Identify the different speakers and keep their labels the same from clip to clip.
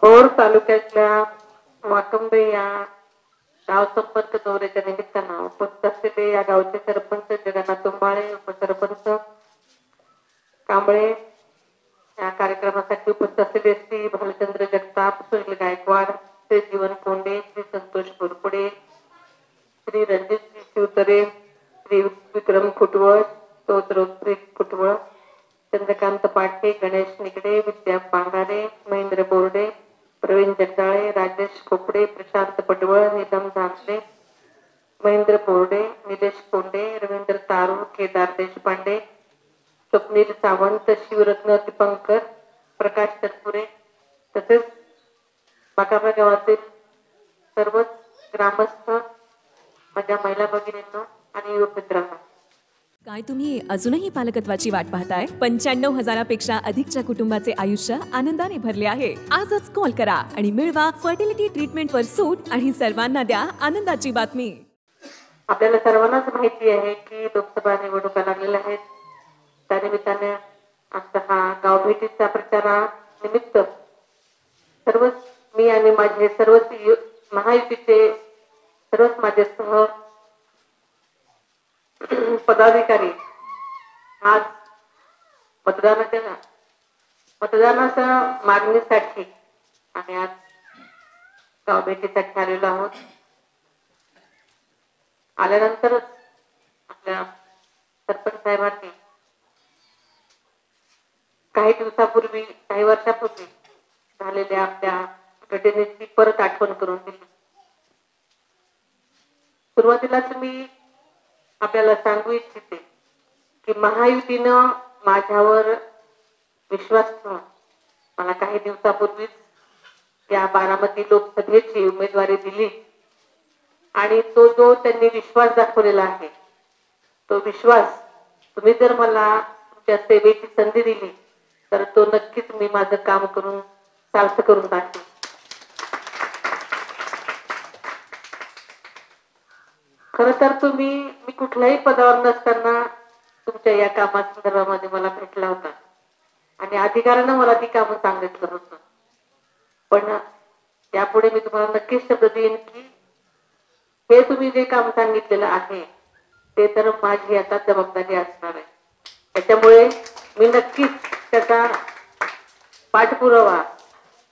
Speaker 1: भोर तालुक्यातल्या वाकंबे या गाव संपर्क दौऱ्याच्या निमित्तानं उपस्थित असलेले या गावचे सरपंच जगन्नाथ तुंबाळे, उपसरपंच कांबळे, या कार्यक्रमासाठी उपस्थित असलेले श्री भालचंद्र जगताप, सुनील गायकवाड, श्री जीवन कोंडे, श्री संतोष घोरपडे, श्री रणजित शिवतरे, श्री विक्रम खुटवळ, स्तोत्रश्री खुटवळ, चंद्रकांत पाटे, गणेश निगडे, विद्या पांगारे, महेंद्र बोर्डे, प्रवीण जगदाळे, राजेश खोपडे, प्रशांत पटवळ, निलम झांपले, महेंद्र बोर्डे, निलेश कोंडे, रवींद्र तारू, केदार देशपांडे, स्वप्नील सावंत, शिवरत्न दीपंकर, प्रकाश तनपुरे तसेच बाकाबा गावातील सर्वच ग्रामस्थ, माझ्या महिला भगिनींनो आणि युवक मित्रांनो,
Speaker 2: काय तुम्ही अजूनही पालकत्वाची वाट पाहताय? 95,000पेक्षा अधिकच्या कुटुंबाचे आयुष्य आनंदाने भरले आहे. आजच कॉल करा आणि मिळवा फर्टिलिटी ट्रीटमेंटवर सूट आणि सर्वांना द्या आनंदाची बातमी.
Speaker 1: आपल्याला सर्वांनाच माहिती आहे की लोकसभा निवडणुका लागलेल्या आहेत. त्यानिमित्ताने आमचा हा गाव भेटीचा प्रचारानिमित्त सर्वच मी आणि माझे सर्वच महायुतीचे सर्वच माझे सह पदाधिकारी आज मतदानाच्या मागणीसाठी आम्ही आज गाव भेटीसाठी आलेलो आहोत. आल्यानंतरच आपल्या सरपंच साहेबांनी काही दिवसापूर्वी, काही वर्षापूर्वी झालेल्या आपल्या घटनेची परत आठवण करून दिली. सुरुवातीलाच मी आपल्याला सांगू इच्छिते की महायुतीनं माझ्यावर विश्वास ठेवून मला काही दिवसापूर्वीच या बारामती लोकसभेची उमेदवारी दिली आणि तो जो त्यांनी विश्वास दाखवलेला आहे, तो विश्वास तुम्ही जर मला तुमच्या सेवेची संधी दिली तर तो नक्कीच मी माझं काम करून सार्थ करून टाकेन. खर तर मी कुठल्याही पदावर नसताना तुमच्या या कामासंदर्भामध्ये मला भेटला होता आणि अधिकाऱ्यानं मला ती कामं सांगितलं होतं. पण यापुढे मी तुम्हाला नक्कीच शब्द देईन की हे तुम्ही जे काम सांगितलेलं आहे ते तर माझी आता जबाबदारी असणार आहे. त्याच्यामुळे मी नक्कीच त्याचा पाठपुरावा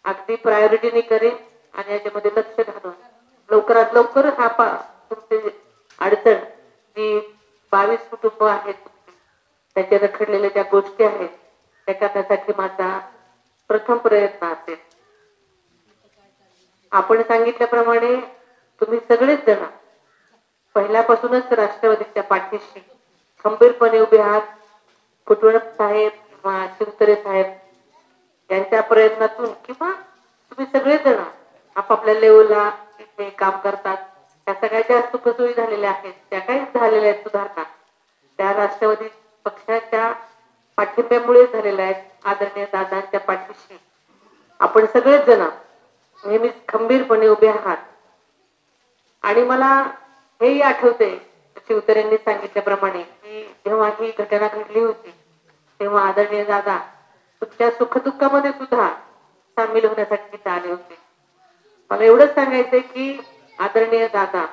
Speaker 1: अगदी प्रायोरिटीने करेन आणि याच्यामध्ये लक्ष घालून लवकरात लवकर हा तुमचे अडचण जी 22 कुटुंब आहेत त्याच्या रखडलेल्या ज्या गोष्टी आहेत त्या करण्यासाठी माझा प्रथम प्रयत्न असेल. आपण सांगितल्याप्रमाणे तुम्ही सगळेच जण पहिल्यापासूनच राष्ट्रवादीच्या पाठीशी खंबीरपणे उभे आहात. खुटवळ साहेब किंवा शिवतरे साहेब यांच्या प्रयत्नातून किंवा तुम्ही सगळेजण आपापल्या लेवलला इथे काम करतात. त्या सगळ्या ज्या सुखसोयी झालेल्या आहेत, त्या काही झालेल्या आहेत सुधारणा, त्या राष्ट्रवादी पक्षाच्या पाठिंब्यामुळे झालेल्या आहेत. आदरणीय दादांच्या पाठीशी आपण सगळेच जण नेहमीच खंबीरपणे उभे आहात. आणि मला हेही आठवते शिवतरेंनी सांगितल्याप्रमाणे की जेव्हा ही घटना घडली होती तेव्हा आदरणीय दादा तुमच्या सुखदुःखामध्ये सुद्धा सामील होण्यासाठी तिथे आले होते. मला एवढंच सांगायचंय की आदरणीय दादा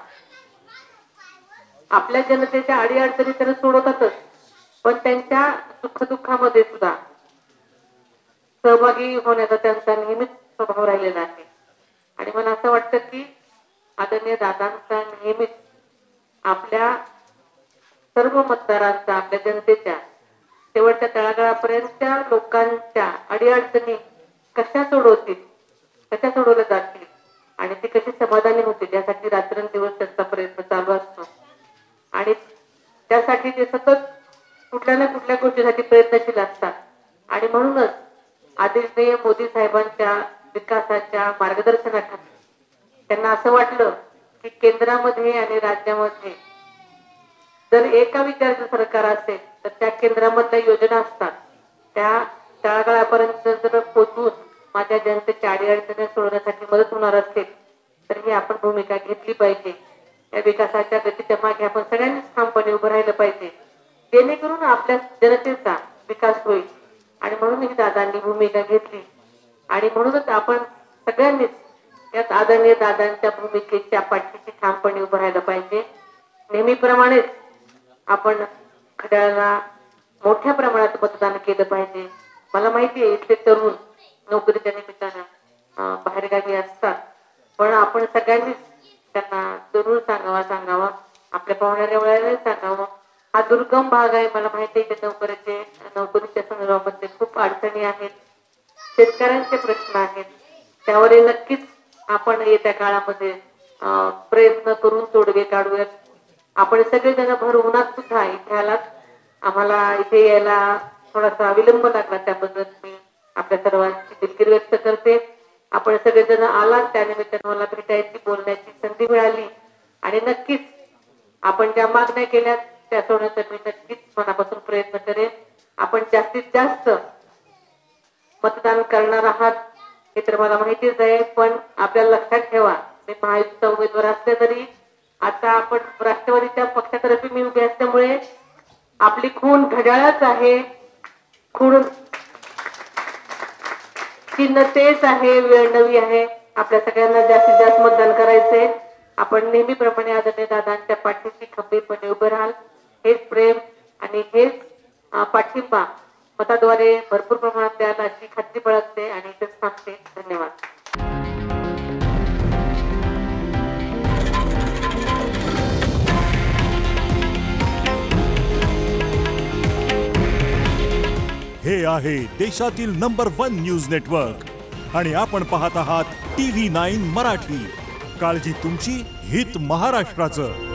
Speaker 1: आपल्या जनतेच्या अडीअडचणी तर सोडवतातच, पण त्यांच्या सुखदुःखामध्ये सुद्धा सहभागी होण्याचा त्यांचा नेहमीच स्वभाव राहिलेला आहे. आणि मला असं वाटतं की आदरणीय दादांचा नेहमीच आपल्या सर्व मतदारांचा, आपल्या जनतेच्या शेवटच्या तळागाळापर्यंतच्या लोकांच्या अडीअडचणी कशा सोडवतील, कशा सोडवल्या जातील आणि ती कशी समाधानी होतील यासाठी रात्रंदिवस त्यांचा प्रयत्न चालू असतो. आणि त्यासाठी ते सतत कुठल्या ना कुठल्या गोष्टीसाठी प्रयत्नशील असतात. आणि म्हणूनच आदरणीय मोदी साहेबांच्या विकासाच्या मार्गदर्शनाखाली त्यांना असं वाटलं की केंद्रामध्ये आणि राज्यामध्ये जर एका विचाराचं सरकार असेल तर त्या केंद्रामधल्या योजना असतात त्या तळागाळापर्यंत जर पोहोचून माझ्या जनतेच्या अडीअडचणी सोडवण्यासाठी मदत होणार असेल तर ही आपण भूमिका घेतली पाहिजे. या विकासाच्या गतीच्या मागे आपण सगळ्यांनी ठामपणे उभं राहिलं पाहिजे जेणेकरून आपल्या जनतेचा विकास होईल. आणि म्हणून ही दादांनी भूमिका घेतली आणि म्हणूनच आपण सगळ्यांनीच यात आदरणीय दादांच्या भूमिकेच्या पाठीशी ठामपणे उभं राहायला पाहिजे. नेहमीप्रमाणेच आपण घड्याळाला मोठ्या प्रमाणात मतदान केलं पाहिजे. मला माहिती आहे इथले तरुण नोकरीच्या निमित्तानं बाहेरगावी असतात, पण आपण सगळ्यांनीच त्यांना जरूर सांगावा आपल्या पाहुण्याऱ्या वेळेला सांगावं. हा दुर्गम भाग आहे, मला माहिती आहे की नोकरीच्या संदर्भामध्ये खूप अडचणी आहेत, शेतकऱ्यांचे प्रश्न आहेत, त्यावर नक्कीच आपण येत्या काळामध्ये प्रयत्न करून तोडगे काढूयात. आपण सगळेजण भर उन्हात सुद्धा इथे आलात, आम्हाला इथे यायला थोडासा विलंब लागला, त्याबद्दल मी आपल्या सर्वांची दिलगिरी व्यक्त करते. आपण सगळेजण आलात त्यानिमित्तानं मला भेटायची बोलण्याची संधी मिळाली आणि नक्कीच आपण ज्या मागण्या केल्या त्या सोडण्याचा मी नक्कीच मनापासून प्रयत्न करेन. आपण जास्तीत जास्त मतदान करणार आहात हे तर मला माहितीच आहे, पण आपल्याला लक्षात ठेवा मी महायुतीचा उमेदवार असले तरी आता आपण राष्ट्रवादीच्या पक्षातर्फे मी उभे असल्यामुळे आपली खून घड्याळच आहे, खून चिन्ह तेच आहे, वेळ नवी आहे. आपल्या सगळ्यांना जास्तीत जास्त मतदान करायचंय. आपण नेहमीप्रमाणे आदरणीय दादांच्या पाठीशी खंबीरपणे उभे राहाल. हेच प्रेम आणि हेच पाठिंबा मताद्वारे भरपूर प्रमाणात द्याल अशी खात्री बाळगते आणि इथेच थांबते. धन्यवाद.
Speaker 3: हे आहे देशातील नंबर 1 न्यूज नेटवर्क आणि आपण पाहत आहात TV9 मराठी. काळजी तुमची, हित महाराष्ट्राचं.